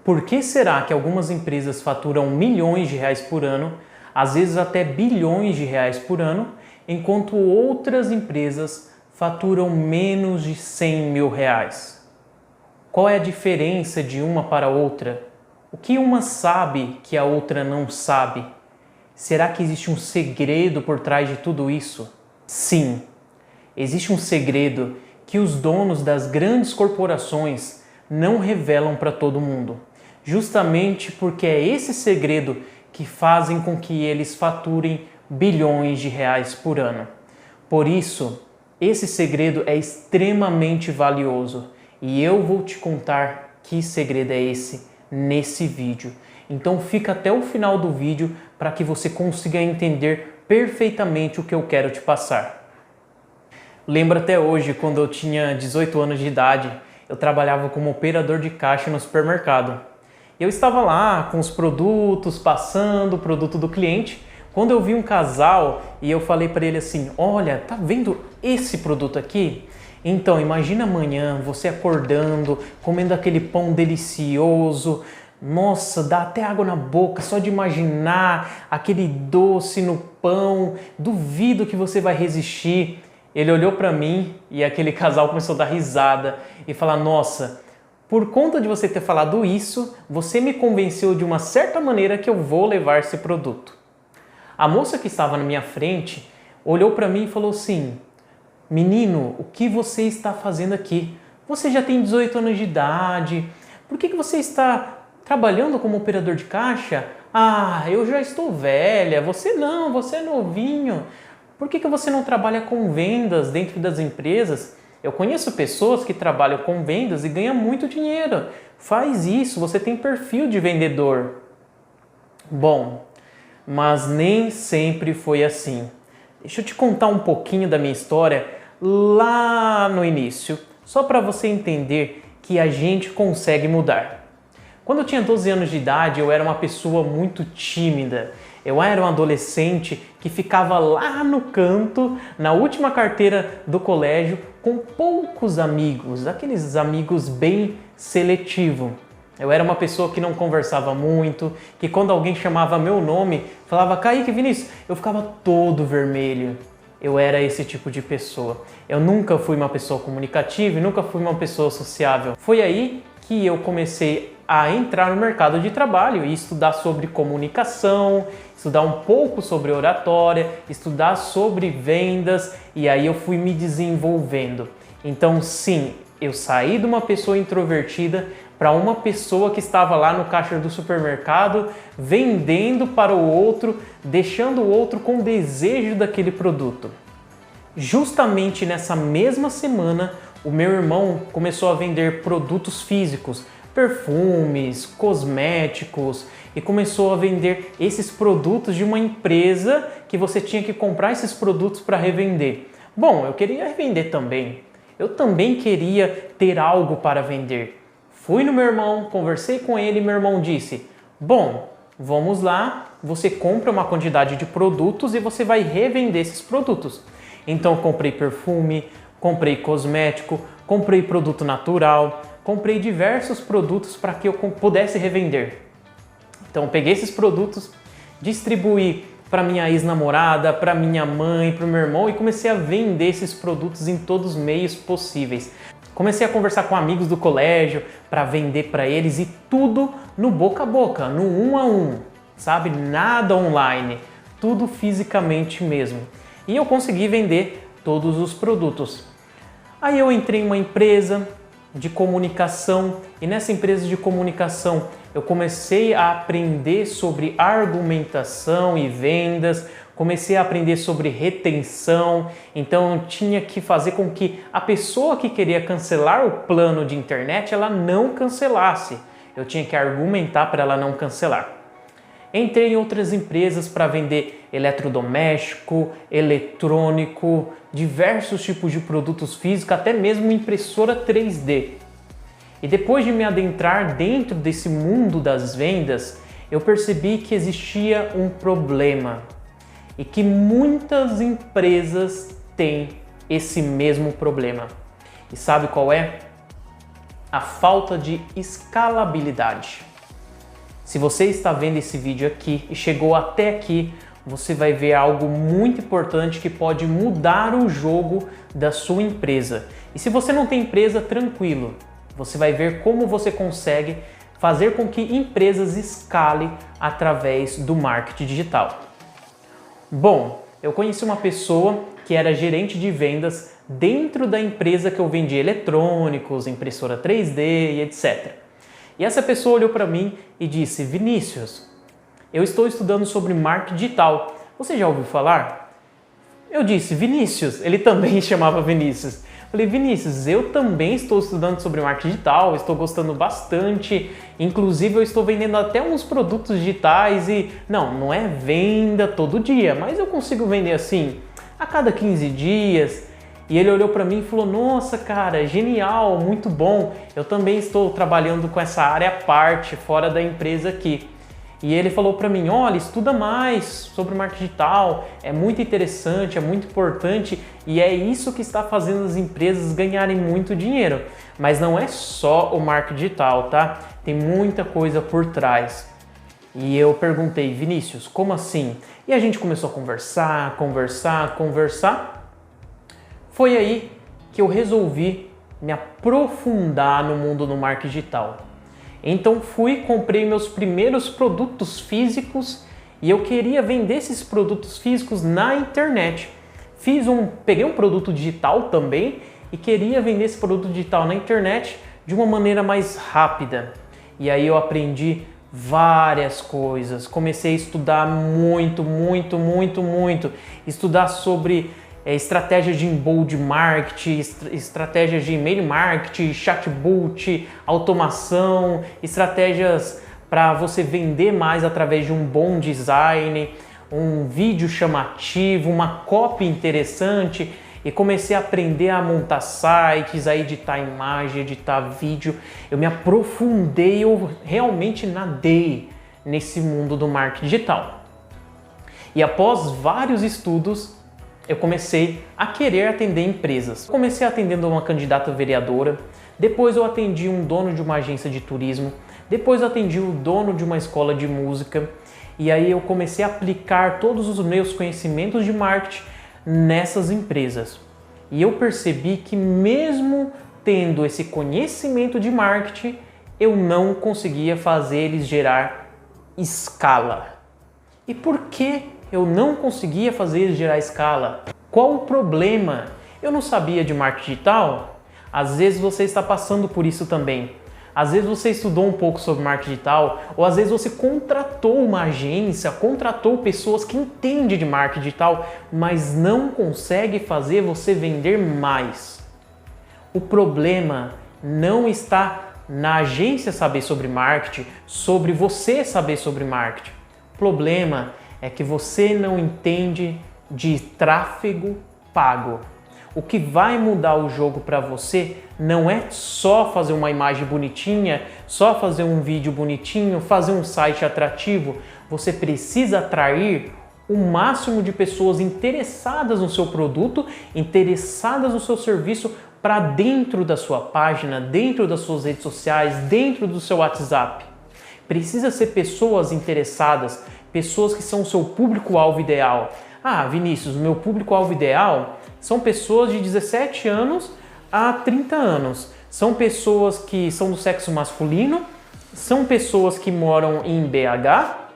Por que será que algumas empresas faturam milhões de reais por ano, às vezes até bilhões de reais por ano, enquanto outras empresas faturam menos de 100 mil reais? Qual é a diferença de uma para outra? O que uma sabe que a outra não sabe? Será que existe um segredo por trás de tudo isso? Sim, existe um segredo que os donos das grandes corporações não revelam para todo mundo. Justamente porque é esse segredo que fazem com que eles faturem bilhões de reais por ano. Por isso, esse segredo é extremamente valioso e eu vou te contar que segredo é esse nesse vídeo. Então fica até o final do vídeo para que você consiga entender perfeitamente o que eu quero te passar. Lembro até hoje, quando eu tinha 18 anos de idade, eu trabalhava como operador de caixa no supermercado. Eu estava lá com os produtos, passando o produto do cliente, quando eu vi um casal e eu falei para ele assim: olha, tá vendo esse produto aqui? Então, imagina amanhã você acordando, comendo aquele pão delicioso. Nossa, dá até água na boca só de imaginar aquele doce no pão. Duvido que você vai resistir. Ele olhou para mim e aquele casal começou a dar risada e falar: nossa, por conta de você ter falado isso, você me convenceu de uma certa maneira que eu vou levar esse produto. A moça que estava na minha frente olhou para mim e falou assim: menino, o que você está fazendo aqui? Você já tem 18 anos de idade, por que você está trabalhando como operador de caixa? Ah, eu já estou velha, você não, você é novinho. Por que você não trabalha com vendas dentro das empresas? Eu conheço pessoas que trabalham com vendas e ganham muito dinheiro. Faz isso, você tem perfil de vendedor. Bom, mas nem sempre foi assim. Deixa eu te contar um pouquinho da minha história lá no início, só para você entender que a gente consegue mudar. Quando eu tinha 12 anos de idade, eu era uma pessoa muito tímida. Eu era um adolescente que ficava lá no canto, na última carteira do colégio, com poucos amigos, aqueles amigos bem seletivos. Eu era uma pessoa que não conversava muito, que quando alguém chamava meu nome, falava Kaique, Vinícius, eu ficava todo vermelho. Eu era esse tipo de pessoa. Eu nunca fui uma pessoa comunicativa e nunca fui uma pessoa sociável. Foi aí que eu comecei a entrar no mercado de trabalho e estudar sobre comunicação, estudar um pouco sobre oratória, estudar sobre vendas, e aí eu fui me desenvolvendo. Então sim, eu saí de uma pessoa introvertida para uma pessoa que estava lá no caixa do supermercado, vendendo para o outro, deixando o outro com desejo daquele produto. Justamente nessa mesma semana, o meu irmão começou a vender produtos físicos, perfumes, cosméticos, e começou a vender esses produtos de uma empresa que você tinha que comprar esses produtos para revender. Bom, eu queria revender também. Eu também queria ter algo para vender. Fui no meu irmão, conversei com ele e meu irmão disse: bom, vamos lá, você compra uma quantidade de produtos e você vai revender esses produtos. Então eu comprei perfume, comprei cosmético, comprei produto natural, comprei diversos produtos para que eu pudesse revender. Então eu peguei esses produtos, distribuí para minha ex-namorada, para minha mãe, para o meu irmão e comecei a vender esses produtos em todos os meios possíveis. Comecei a conversar com amigos do colégio para vender para eles e tudo no boca a boca, no 1 a 1, sabe? Nada online, tudo fisicamente mesmo. E eu consegui vender todos os produtos. Aí eu entrei em uma empresa de comunicação e nessa empresa de comunicação eu comecei a aprender sobre argumentação e vendas, comecei a aprender sobre retenção, então eu tinha que fazer com que a pessoa que queria cancelar o plano de internet, ela não cancelasse. Eu tinha que argumentar para ela não cancelar. Entrei em outras empresas para vender eletrodoméstico, eletrônico, diversos tipos de produtos físicos, até mesmo impressora 3D. E depois de me adentrar dentro desse mundo das vendas, eu percebi que existia um problema e que muitas empresas têm esse mesmo problema. E sabe qual é? A falta de escalabilidade. Se você está vendo esse vídeo aqui e chegou até aqui, você vai ver algo muito importante que pode mudar o jogo da sua empresa. E se você não tem empresa, tranquilo, você vai ver como você consegue fazer com que empresas escalem através do marketing digital. Bom, eu conheci uma pessoa que era gerente de vendas dentro da empresa que eu vendia eletrônicos, impressora 3D e etc. E essa pessoa olhou para mim e disse: Vinícius, eu estou estudando sobre marketing digital. Você já ouviu falar? Eu disse: Vinícius. Ele também chamava Vinícius. Falei: Vinícius, eu também estou estudando sobre marketing digital, estou gostando bastante. Inclusive eu estou vendendo até uns produtos digitais e não é venda todo dia, mas eu consigo vender assim a cada 15 dias. E ele olhou para mim e falou: nossa, cara, genial, muito bom. Eu também estou trabalhando com essa área à parte, fora da empresa aqui. E ele falou para mim: olha, estuda mais sobre marketing digital, é muito interessante, é muito importante e é isso que está fazendo as empresas ganharem muito dinheiro. Mas não é só o marketing digital, tá? Tem muita coisa por trás. E eu perguntei: Vinícius, como assim? E a gente começou a conversar. Foi aí que eu resolvi me aprofundar no mundo do marketing digital. Então comprei meus primeiros produtos físicos e eu queria vender esses produtos físicos na internet. Peguei um produto digital também e queria vender esse produto digital na internet de uma maneira mais rápida. E aí eu aprendi várias coisas, comecei a estudar muito. Estudar sobre estratégias de inbound marketing, estratégias de e-mail marketing, chatbot, automação, estratégias para você vender mais através de um bom design, um vídeo chamativo, uma copy interessante. E comecei a aprender a montar sites, a editar imagem, editar vídeo. Eu me aprofundei, eu realmente nadei nesse mundo do marketing digital. E após vários estudos, eu comecei a querer atender empresas. Comecei atendendo uma candidata vereadora, depois eu atendi um dono de uma agência de turismo, depois eu atendi o dono de uma escola de música, e aí eu comecei a aplicar todos os meus conhecimentos de marketing nessas empresas. E eu percebi que mesmo tendo esse conhecimento de marketing, eu não conseguia fazer eles gerar escala. E por que eu não conseguia fazer eles gerar escala? Qual o problema? Eu não sabia de marketing digital? Às vezes você está passando por isso também. Às vezes você estudou um pouco sobre marketing digital, ou às vezes você contratou uma agência, contratou pessoas que entendem de marketing digital, mas não consegue fazer você vender mais. O problema não está na agência saber sobre marketing, sobre você saber sobre marketing. O problema é que você não entende de tráfego pago. O que vai mudar o jogo para você não é só fazer uma imagem bonitinha, só fazer um vídeo bonitinho, fazer um site atrativo. Você precisa atrair o máximo de pessoas interessadas no seu produto, interessadas no seu serviço para dentro da sua página, dentro das suas redes sociais, dentro do seu WhatsApp. Precisa ser pessoas interessadas, pessoas que são o seu público-alvo ideal. Ah, Vinícius, meu público-alvo ideal são pessoas de 17 anos a 30 anos. São pessoas que são do sexo masculino, são pessoas que moram em BH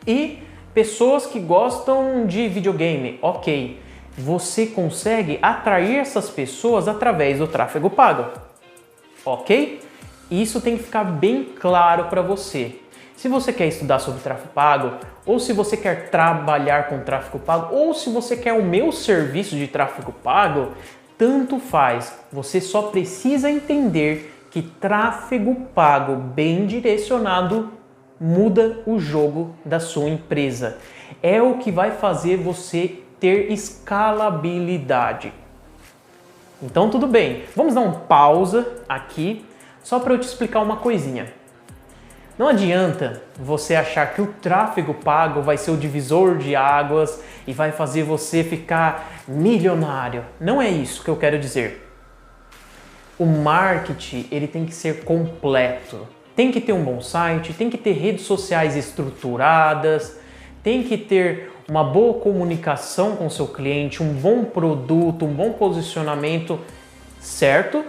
e pessoas que gostam de videogame. Ok, você consegue atrair essas pessoas através do tráfego pago. Ok? Isso tem que ficar bem claro para você. Se você quer estudar sobre tráfego pago, ou se você quer trabalhar com tráfego pago, ou se você quer o meu serviço de tráfego pago, tanto faz. Você só precisa entender que tráfego pago bem direcionado muda o jogo da sua empresa. É o que vai fazer você ter escalabilidade. Então tudo bem, vamos dar uma pausa aqui só para eu te explicar uma coisinha. Não adianta você achar que o tráfego pago vai ser o divisor de águas e vai fazer você ficar milionário. Não é isso que eu quero dizer. O marketing, ele tem que ser completo. Tem que ter um bom site, tem que ter redes sociais estruturadas, tem que ter uma boa comunicação com o seu cliente, um bom produto, um bom posicionamento, certo?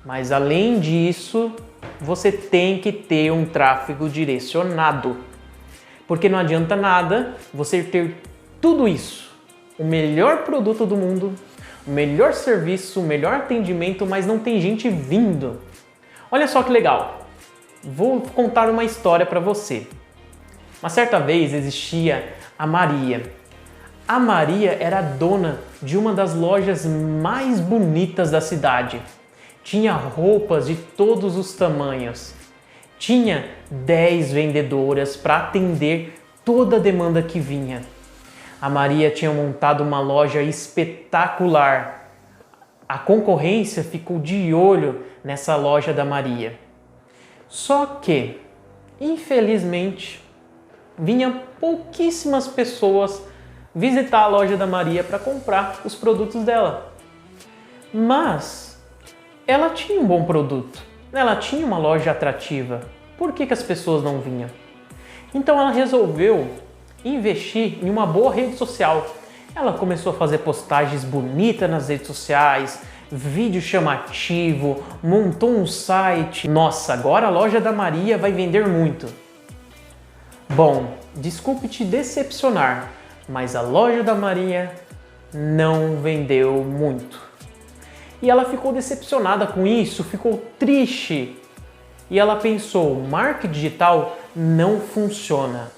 Mas além disso, você tem que ter um tráfego direcionado. Porque não adianta nada você ter tudo isso, o melhor produto do mundo, o melhor serviço, o melhor atendimento, mas não tem gente vindo. Olha só que legal. Vou contar uma história para você. Uma certa vez existia a Maria. A Maria era dona de uma das lojas mais bonitas da cidade. Tinha roupas de todos os tamanhos. Tinha 10 vendedoras para atender toda a demanda que vinha. A Maria tinha montado uma loja espetacular. A concorrência ficou de olho nessa loja da Maria. Só que, infelizmente, vinha pouquíssimas pessoas visitar a loja da Maria para comprar os produtos dela. Mas ela tinha um bom produto, ela tinha uma loja atrativa. Por que as pessoas não vinham? Então ela resolveu investir em uma boa rede social. Ela começou a fazer postagens bonitas nas redes sociais, vídeo chamativo, montou um site. Nossa, agora a loja da Maria vai vender muito. Bom, desculpe te decepcionar, mas a loja da Maria não vendeu muito. E ela ficou decepcionada com isso, ficou triste. E ela pensou, marketing digital não funciona.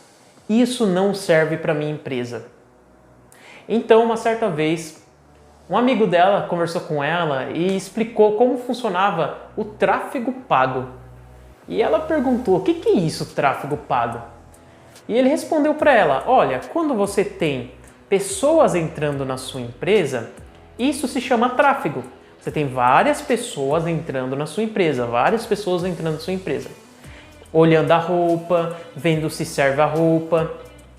Isso não serve para minha empresa. Então, uma certa vez, um amigo dela conversou com ela e explicou como funcionava o tráfego pago. E ela perguntou, o que é isso, tráfego pago? E ele respondeu para ela, olha, quando você tem pessoas entrando na sua empresa, isso se chama tráfego. Você tem várias pessoas entrando na sua empresa, olhando a roupa, vendo se serve a roupa.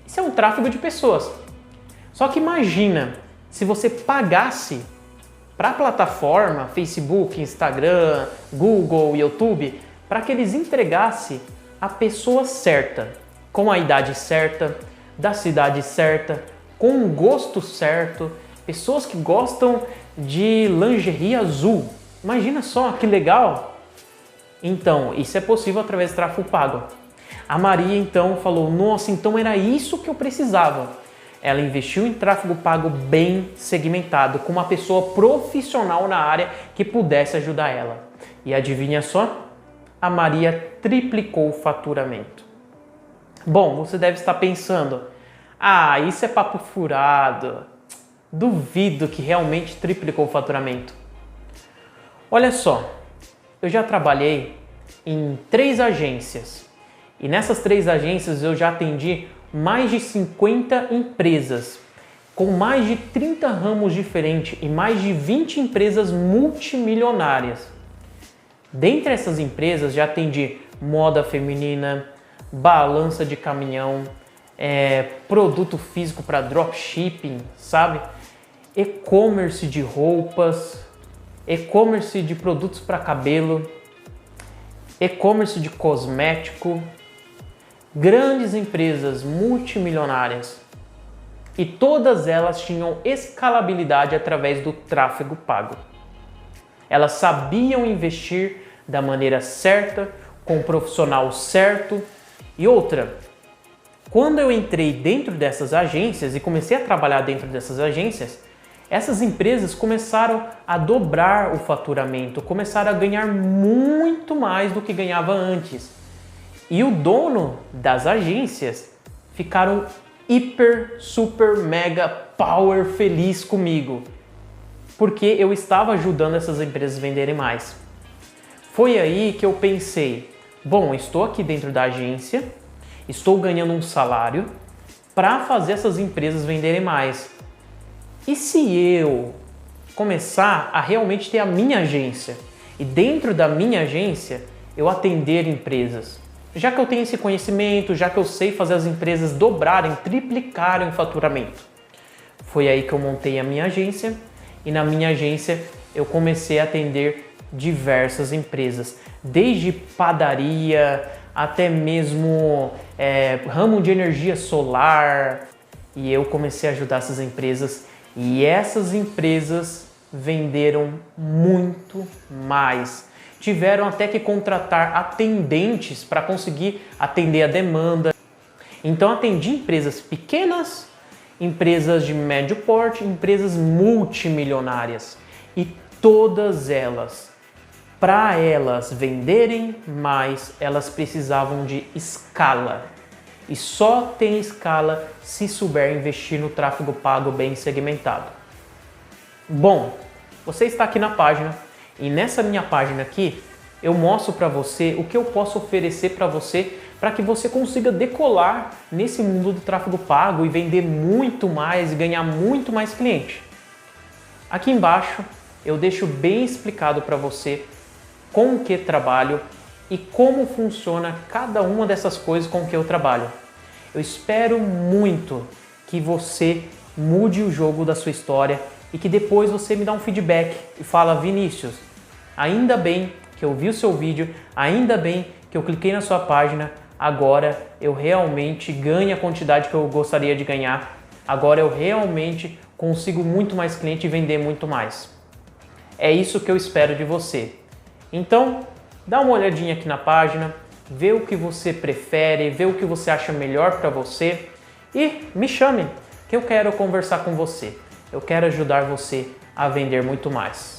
Isso é um tráfego de pessoas. Só que imagina, se você pagasse para a plataforma, Facebook, Instagram, Google, YouTube, para que eles entregassem a pessoa certa, com a idade certa, da cidade certa, com o gosto certo, pessoas que gostam de lingerie azul. Imagina só que legal! Então, isso é possível através do tráfego pago. A Maria então falou, nossa, então era isso que eu precisava. Ela investiu em tráfego pago bem segmentado, com uma pessoa profissional na área que pudesse ajudar ela. E adivinha só? A Maria triplicou o faturamento. Bom, você deve estar pensando, ah, isso é papo furado. Duvido que realmente triplicou o faturamento. Olha só, eu já trabalhei em 3 agências e nessas 3 agências eu já atendi mais de 50 empresas com mais de 30 ramos diferentes e mais de 20 empresas multimilionárias. Dentre essas empresas já atendi moda feminina, balança de caminhão, produto físico para dropshipping, sabe? E-commerce de roupas, e-commerce de produtos para cabelo, e-commerce de cosmético, grandes empresas multimilionárias. E todas elas tinham escalabilidade através do tráfego pago. Elas sabiam investir da maneira certa, com o profissional certo. E outra, quando eu entrei dentro dessas agências e comecei a trabalhar dentro dessas agências, essas empresas começaram a dobrar o faturamento, começaram a ganhar muito mais do que ganhava antes. E o dono das agências ficaram hiper, super, mega, power feliz comigo, porque eu estava ajudando essas empresas a venderem mais. Foi aí que eu pensei, bom, estou aqui dentro da agência, estou ganhando um salário para fazer essas empresas venderem mais. E se eu começar a realmente ter a minha agência e dentro da minha agência eu atender empresas? Já que eu tenho esse conhecimento, já que eu sei fazer as empresas dobrarem, triplicarem o faturamento. Foi aí que eu montei a minha agência e na minha agência eu comecei a atender diversas empresas, desde padaria até mesmo ramo de energia solar. E eu comecei a ajudar essas empresas e essas empresas venderam muito mais. Tiveram até que contratar atendentes para conseguir atender a demanda. Então atendi empresas pequenas, empresas de médio porte, empresas multimilionárias. E todas elas, para elas venderem mais, elas precisavam de escala. E só tem escala se souber investir no tráfego pago bem segmentado. Bom, você está aqui na página e nessa minha página aqui eu mostro para você o que eu posso oferecer para você para que você consiga decolar nesse mundo do tráfego pago e vender muito mais e ganhar muito mais cliente. Aqui embaixo eu deixo bem explicado para você com o que trabalho e como funciona cada uma dessas coisas com que eu trabalho. Eu espero muito que você mude o jogo da sua história e que depois você me dá um feedback e fala: Vinícius, ainda bem que eu vi o seu vídeo, ainda bem que eu cliquei na sua página, agora eu realmente ganho a quantidade que eu gostaria de ganhar, agora eu realmente consigo muito mais cliente e vender muito mais. É isso que eu espero de você. Então, dá uma olhadinha aqui na página, vê o que você prefere, vê o que você acha melhor para você e me chame, que eu quero conversar com você. Eu quero ajudar você a vender muito mais.